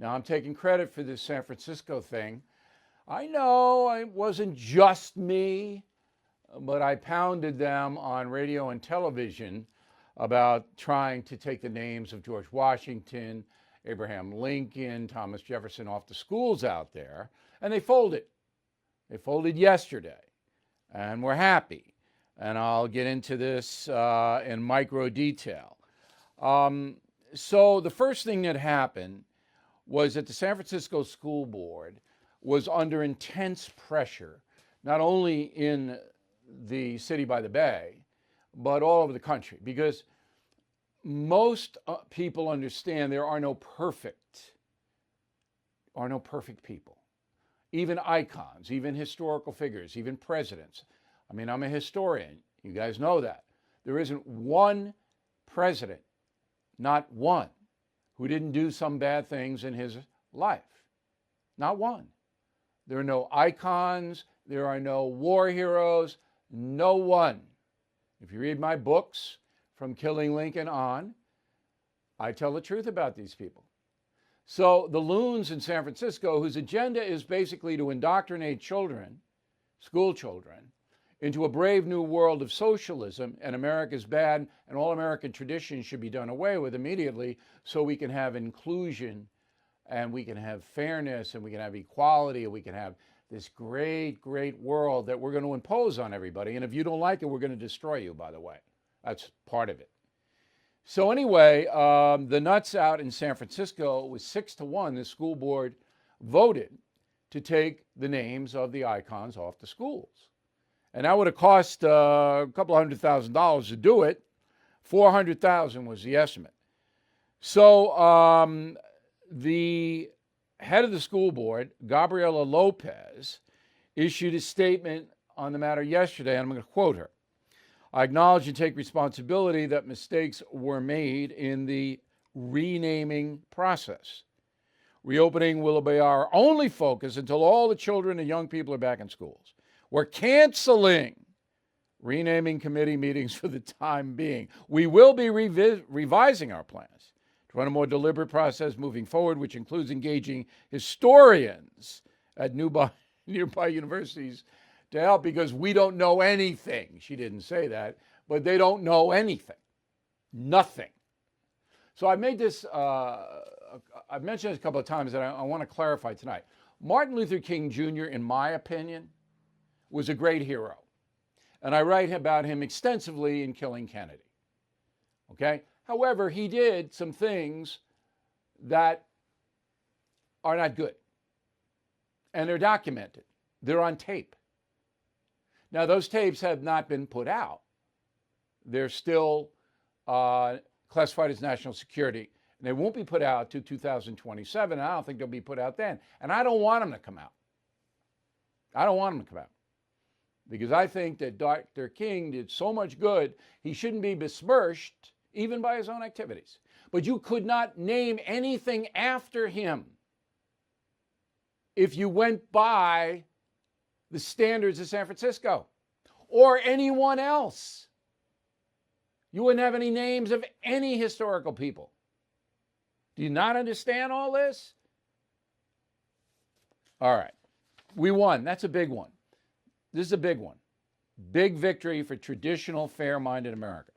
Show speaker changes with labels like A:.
A: Now, I'm taking credit for this San Francisco thing. I know it wasn't just me, but I pounded them on radio and television about trying to take the names of George Washington, Abraham Lincoln, Thomas Jefferson off the schools out there, and they folded. They folded yesterday, and we're happy. And I'll get into this in micro detail. So the first thing that happened was that the San Francisco School Board was under intense pressure, not only in the city by the bay, but all over the country, because most people understand there are no perfect people, even icons, even historical figures, even presidents. I mean, I'm a historian. You guys know that. There isn't one president, not one, who didn't do some bad things in his life. Not one. There are no icons. There are no war heroes. No one. If you read my books, From Killing Lincoln on, I tell the truth about these people. So the loons in San Francisco, whose agenda is basically to indoctrinate children, school children, into a brave new world of socialism, and America's bad and all American traditions should be done away with immediately so we can have inclusion and we can have fairness and we can have equality and we can have this great, great world that we're going to impose on everybody. And if you don't like it, we're going to destroy you, by the way. That's part of it. So anyway, the nuts out in San Francisco was 6-1. The school board voted to take the names of the icons off the schools. And that would have cost a couple $100,000 to do it. $400,000 was the estimate. So the head of the school board, Gabriela Lopez, issued a statement on the matter yesterday, and I'm going to quote her. I acknowledge and take responsibility that mistakes were made in the renaming process. Reopening will be our only focus until all the children and young people are back in schools. We're canceling renaming committee meetings for the time being. We will be revising our plans to run a more deliberate process moving forward, which includes engaging historians at nearby universities to help, because we don't know anything. She didn't say that, but they don't know anything. Nothing. So I made this, I've mentioned it a couple of times, and I want to clarify tonight. Martin Luther King Jr., in my opinion, was a great hero. And I write about him extensively in Killing Kennedy. Okay? However, he did some things that are not good. And they're documented. They're on tape. Now, those tapes have not been put out. They're still classified as national security. And they won't be put out to 2027. And I don't think they'll be put out then. And I don't want them to come out. I don't want them to come out. Because I think that Dr. King did so much good, he shouldn't be besmirched even by his own activities. But you could not name anything after him if you went by the standards of San Francisco or anyone else. You wouldn't have any names of any historical people. Do you not understand all this? All right. We won. That's a big one. This is a big one. Big victory for traditional, fair-minded America.